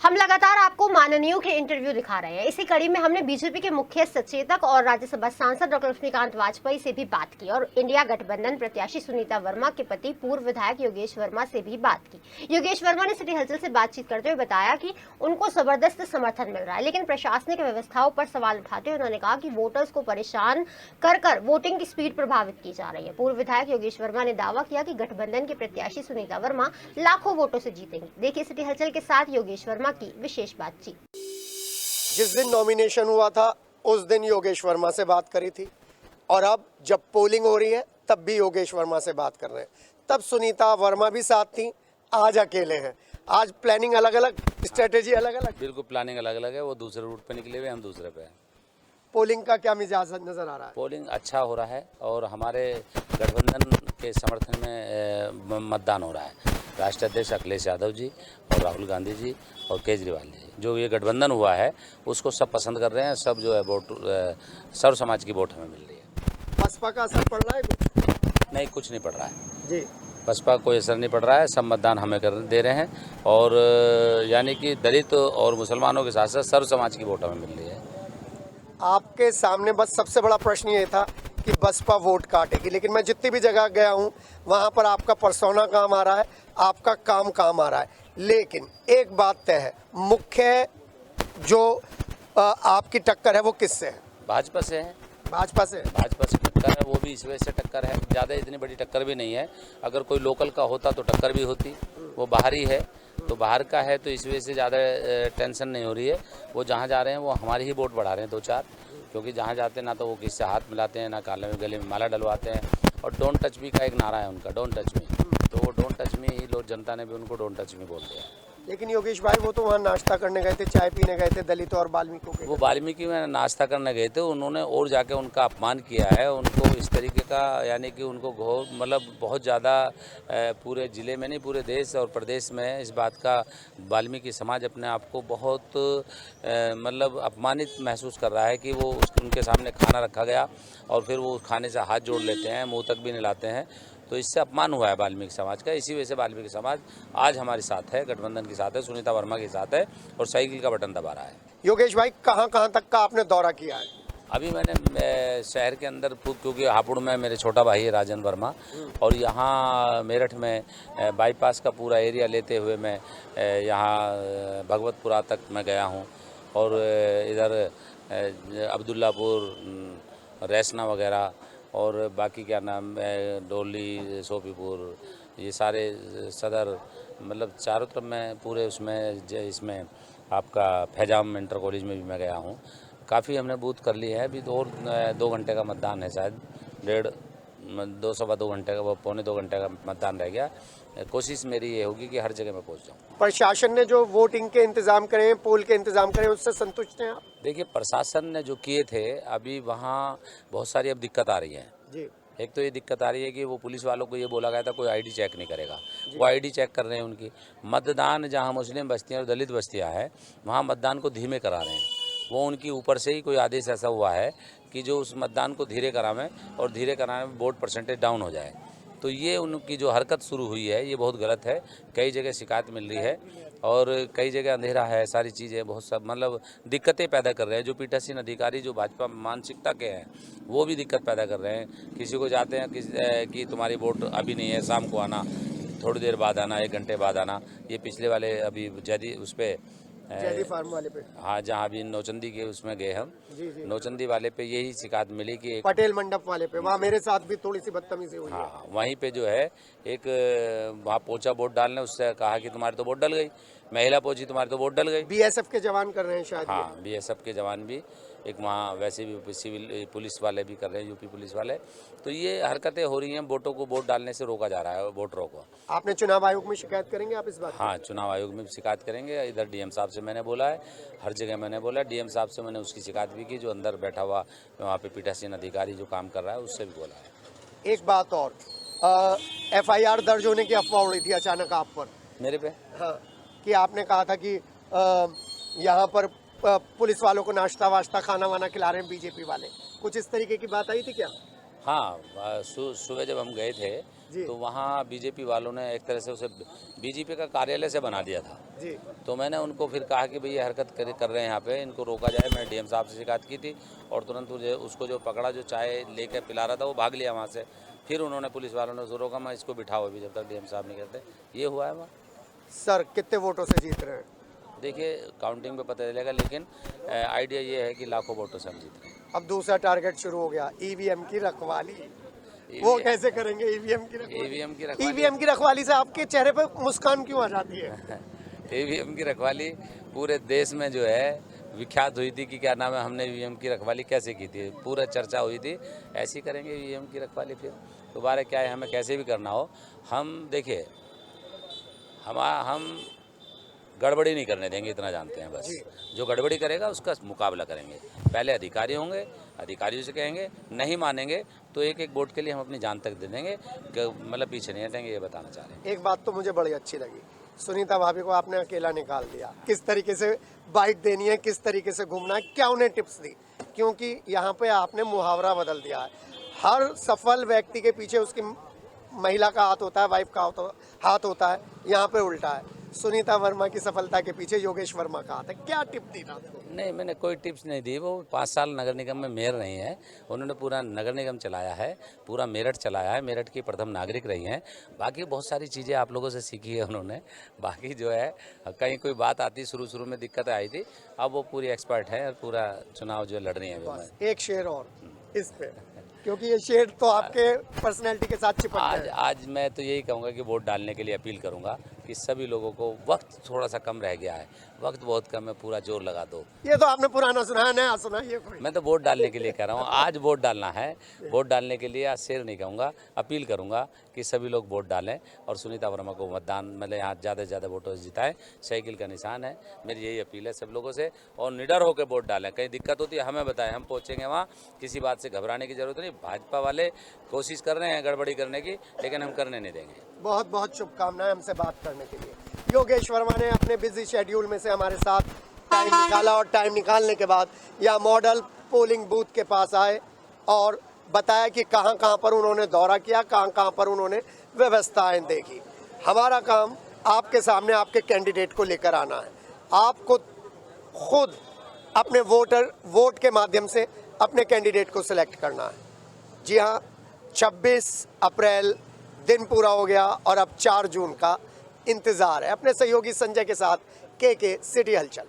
हम लगातार आपको माननीयों के इंटरव्यू दिखा रहे हैं। इसी कड़ी में हमने बीजेपी के मुख्य सचेतक और राज्यसभा सांसद डॉक्टर लक्ष्मीकांत वाजपेयी से भी बात की और इंडिया गठबंधन प्रत्याशी सुनीता वर्मा के पति पूर्व विधायक योगेश वर्मा से भी बात की। योगेश वर्मा ने सिटी हलचल से बातचीत करते हुए बताया कि उनको जबरदस्त समर्थन मिल रहा है, लेकिन प्रशासनिक व्यवस्थाओं पर सवाल उठाते हुए उन्होंने कहा कि वोटर्स को परेशान कर वोटिंग की स्पीड प्रभावित की जा रही है। पूर्व विधायक योगेश वर्मा ने दावा किया कि गठबंधन के प्रत्याशी सुनीता वर्मा लाखों वोटों से जीतेंगी। देखिए सिटी हलचल के साथ योगेश वर्मा की विशेष बातचीत। जिस दिन नॉमिनेशन हुआ था उस दिन योगेश वर्मा से बात करी थी और अब जब पोलिंग हो रही है तब भी योगेश वर्मा से बात कर रहे हैं। तब सुनीता वर्मा भी साथ थी, आज अकेले हैं। आज प्लानिंग अलग अलग, स्ट्रेटेजी अलग अलग। बिल्कुल प्लानिंग अलग अलग है। वो दूसरे रूट पे निकले हुए, हम दूसरे पे हैं। पोलिंग का क्या मिजाज नजर आ रहा है? पोलिंग अच्छा हो रहा है और हमारे गठबंधन के समर्थन में मतदान हो रहा है। राष्ट्रीय अध्यक्ष अखिलेश यादव जी और राहुल गांधी जी और केजरीवाल जी, जो ये गठबंधन हुआ है उसको सब पसंद कर रहे हैं। सब जो है वोट, सर्व समाज की वोट हमें मिल रही है। बसपा का असर पड़ रहा है कुछ? नहीं, कुछ नहीं पड़ रहा है जी। बसपा कोई असर नहीं पड़ रहा है। सब मतदान हमें दे रहे हैं और यानी कि दलित और मुसलमानों के साथ साथ सर्व समाज की वोट हमें मिल रही है। आपके सामने बस सबसे बड़ा प्रश्न ये था कि बसपा वोट काटेगी, लेकिन मैं जितनी भी जगह गया हूँ वहाँ पर आपका परसोना काम आ रहा है, आपका काम आ रहा है। लेकिन एक बात तय है, मुख्य जो आपकी टक्कर है वो किससे है? भाजपा से है। भाजपा से? भाजपा से टक्कर है, वो भी इस वजह से टक्कर है। ज़्यादा इतनी बड़ी टक्कर भी नहीं है। अगर कोई लोकल का होता तो टक्कर भी होती। वो बाहरी है तो बाहर का है, तो इस वजह से ज़्यादा टेंशन नहीं हो रही है। वो जहाँ जा रहे हैं वो हमारी ही वोट बढ़ा रहे हैं 2-4, क्योंकि जहाँ जाते हैं ना तो वो किससे हाथ मिलाते हैं, ना काले में गले में माला डलवाते हैं। और डोंट टच मी का एक नारा है उनका, डोंट टच मी, तो वो डोंट टच मी ही लोग, जनता ने भी उनको डोंट टच मी बोल दिया। लेकिन योगेश भाई वो तो वहाँ नाश्ता करने गए थे, चाय पीने गए थे दलित और वाल्मीकियों के। वो वाल्मीकि में नाश्ता करने गए थे, उन्होंने और जाके उनका अपमान किया है। उनको इस तरीके का, यानी कि उनको मतलब बहुत ज़्यादा पूरे ज़िले में नहीं, पूरे देश और प्रदेश में इस बात का वाल्मीकि समाज अपने आप को बहुत मतलब अपमानित महसूस कर रहा है कि वो उनके सामने खाना रखा गया और फिर वो खाने से हाथ जोड़ लेते हैं, मुँह तक भी नहीं लाते हैं। तो इससे अपमान हुआ है वाल्मीकि समाज का। इसी वजह से वाल्मीकि समाज आज हमारे साथ है, गठबंधन के साथ है, सुनीता वर्मा के साथ है और साइकिल का बटन दबा रहा है। योगेश भाई कहाँ तक का आपने दौरा किया है? अभी मैंने शहर के अंदर, क्योंकि हापुड़ में मेरे छोटा भाई है राजन वर्मा, और यहाँ मेरठ में बाईपास का पूरा एरिया लेते हुए मैं यहाँ भगवतपुरा तक मैं गया हूँ और इधर अब्दुल्लापुर, रैसना वगैरह और बाकी क्या नाम है, डोली, सोफीपुर, ये सारे सदर, मतलब चारों तरफ मैं पूरे इसमें आपका फैजाम इंटर कॉलेज में भी मैं गया हूँ। काफ़ी हमने बूथ कर ली है। अभी 2 घंटे का मतदान है, शायद 2 घंटे का, पौने 2 घंटे का मतदान रह गया। कोशिश मेरी ये होगी कि हर जगह मैं पहुंच जाऊं। प्रशासन ने जो वोटिंग के इंतजाम करे हैं, पोल के इंतजाम करे हैं, उससे संतुष्ट हैं आप? देखिए, प्रशासन ने जो किए थे, अभी वहाँ बहुत सारी अब दिक्कत आ रही है जी। एक तो ये दिक्कत आ रही है कि वो पुलिस वालों को ये बोला गया था कोई आईडी चेक नहीं करेगा, वो आईडी चेक कर रहे हैं उनकी। मतदान जहाँ मुस्लिम बस्तियाँ और दलित बस्तियाँ हैं वहाँ मतदान को धीमे करा रहे हैं। वो उनकी ऊपर से ही कोई आदेश ऐसा हुआ है कि जो उस मतदान को धीरे करावें और धीरे कराने में वोट परसेंटेज डाउन हो जाए। तो ये उनकी जो हरकत शुरू हुई है ये बहुत गलत है। कई जगह शिकायत मिल रही है और कई जगह अंधेरा है, सारी चीज़ें बहुत सब मतलब दिक्कतें पैदा कर रहे हैं। जो पीठासीन अधिकारी जो भाजपा मानसिकता के हैं वो भी दिक्कत पैदा कर रहे हैं। किसी को जाते हैं कि तुम्हारी वोट अभी नहीं है, शाम को आना, थोड़ी देर बाद आना, 1 घंटे बाद आना। ये पिछले वाले अभी जैदी उस पर जैदी फार्म वाले पे, हाँ, जहाँ अभी नौचंदी के उसमें गए हम, नौचंदी वाले पे यही शिकायत मिली कि पटेल मंडप वाले पे, वहाँ मेरे साथ भी थोड़ी सी बदतमीजी हुई। हाँ, वहीं पे जो है एक वहाँ पहुंचा वोट डालने, उससे कहा कि तुम्हारी तो वोट डल गई। महिला पहुंची, तुम्हारी तो वोट डल गई। बीएसएफ के जवान कर रहे हैं शायद। हाँ, बीएसएफ के जवान भी, एक वहाँ वैसे भी सिविल पुलिस वाले भी कर रहे हैं, यूपी पुलिस वाले। तो ये हरकतें हो रही हैं, वोटों को वोट डालने से रोका जा रहा है, वोटरों को। आपने चुनाव आयोग में शिकायत करेंगे आप इस बात? हाँ, चुनाव आयोग में भी शिकायत करेंगे। इधर डीएम साहब से मैंने बोला है, हर जगह मैंने बोला। डीएम साहब से मैंने उसकी शिकायत भी की, जो अंदर बैठा हुआ वहाँ पे पीठासीन अधिकारी जो काम कर रहा है उससे भी बोला है। एक बात और, FIR दर्ज होने की अफवाह उड़ी थी अचानक आप पर। मेरे पे? हाँ, कि आपने कहा था कि यहाँ पर पुलिस वालों को नाश्ता वाश्ता खाना वाना खिला रहे हैं बीजेपी वाले, कुछ इस तरीके की बात आई थी क्या? हाँ, सुबह जब हम गए थे जी। तो वहाँ बीजेपी वालों ने एक तरह से उसे बीजेपी का कार्यालय से बना दिया था। जी तो मैंने उनको फिर कहा कि भाई ये हरकत कर रहे हैं यहाँ पे, इनको रोका जाए। मैंने डीएम साहब से शिकायत की थी और तुरंत उसको जो पकड़ा, जो चाय लेकर पिला रहा था, वो भाग लिया वहाँ से। फिर उन्होंने पुलिस वालों ने उसको रोका, मैं इसको बिठाओ अभी जब तक डीएम साहब नहीं कहते। ये हुआ है वहाँ। सर, कितने वोटों से जीत रहे हैं? देखिए काउंटिंग पे पता चलेगा, लेकिन आइडिया ये है कि लाखों वोटों से हम जीत रहे हैं। अब दूसरा टारगेट शुरू हो गया, ईवीएम की रखवाली। वो कैसे करेंगे ईवीएम की रखवाली? ईवीएम की रखवाली, ईवीएम की रखवाली से आपके चेहरे पर मुस्कान क्यों आ जाती है? ईवीएम की रखवाली पूरे देश में जो है विख्यात हुई थी कि क्या नाम है, हमने ईवीएम की रखवाली कैसे की थी, पूरा चर्चा हुई थी। ऐसी करेंगे ईवीएम की रखवाली फिर दोबारा। क्या है, हमें कैसे भी करना हो, हम देखिए हम गड़बड़ी नहीं करने देंगे, इतना जानते हैं बस। जो गड़बड़ी करेगा उसका मुकाबला करेंगे। पहले अधिकारी होंगे, अधिकारियों से कहेंगे, नहीं मानेंगे तो एक एक वोट के लिए हम अपनी जान तक दे देंगे, मतलब पीछे नहीं हटेंगे, ये बताना चाह रहे हैं। एक बात तो मुझे बड़ी अच्छी लगी, सुनीता भाभी को आपने अकेला निकाल दिया। किस तरीके से बाइक देनी है, किस तरीके से घूमना है, क्या उन्हें टिप्स दी? क्योंकि यहाँ पे आपने मुहावरा बदल दिया है। हर सफल व्यक्ति के पीछे उसकी महिला का हाथ होता है, वाइफ का हाथ होता है। यहाँ पे उल्टा है, सुनीता वर्मा की सफलता के पीछे योगेश वर्मा का हाथ है। क्या टिप दी ना आपको? नहीं, मैंने कोई टिप्स नहीं दी। वो 5 साल नगर निगम में मेयर रही हैं, उन्होंने पूरा नगर निगम चलाया है, पूरा मेरठ चलाया है, मेरठ की प्रथम नागरिक रही हैं। बाकी बहुत सारी चीज़ें आप लोगों से सीखी है उन्होंने। बाकी जो है कहीं कोई बात आती, शुरू में दिक्कत आई थी, अब वो पूरी एक्सपर्ट है और पूरा चुनाव जो लड़ रही है। एक शेर और इस पे, क्योंकि ये शेर तो आपके पर्सनैलिटी के साथ चिपक आज गया है। आज मैं तो यही कहूँगा कि वोट डालने के लिए अपील करूँगा कि सभी लोगों को, वक्त थोड़ा सा कम रह गया है, वक्त बहुत कम है, पूरा जोर लगा दो। ये तो आपने पुराना सुना है, नया सुना है ये कोई? मैं तो वोट डालने के लिए कह रहा हूँ, आज वोट डालना है। वोट डालने के लिए आज शेर नहीं कहूँगा, अपील करूँगा कि सभी लोग वोट डालें और सुनीता वर्मा को मतदान मतलब यहाँ ज़्यादा से ज़्यादा वोटों से जिताएं। साइकिल का निशान है, मेरी यही अपील है सब लोगों से। और निडर होकर वोट डालें, कहीं दिक्कत होती है हमें बताएं, हम पहुँचेंगे वहाँ। किसी बात से घबराने की जरूरत नहीं। भाजपा वाले कोशिश कर रहे हैं गड़बड़ी करने की, लेकिन हम करने नहीं देंगे। बहुत बहुत शुभकामनाएं हमसे बात करने के लिए। योगेश वर्मा ने अपने बिजी शेड्यूल में से हमारे साथ टाइम निकाला और टाइम निकालने के बाद यहाँ मॉडल पोलिंग बूथ के पास आए और बताया कि कहाँ कहाँ पर उन्होंने दौरा किया, कहाँ कहाँ पर उन्होंने व्यवस्थाएं देखी। हमारा काम आपके सामने आपके कैंडिडेट को लेकर आना है। आपको खुद अपने वोट के माध्यम से अपने कैंडिडेट को सिलेक्ट करना है। जी हाँ, 26 अप्रैल दिन पूरा हो गया और अब 4 जून का इंतज़ार है। अपने सहयोगी संजय के साथ के सिटी हलचल।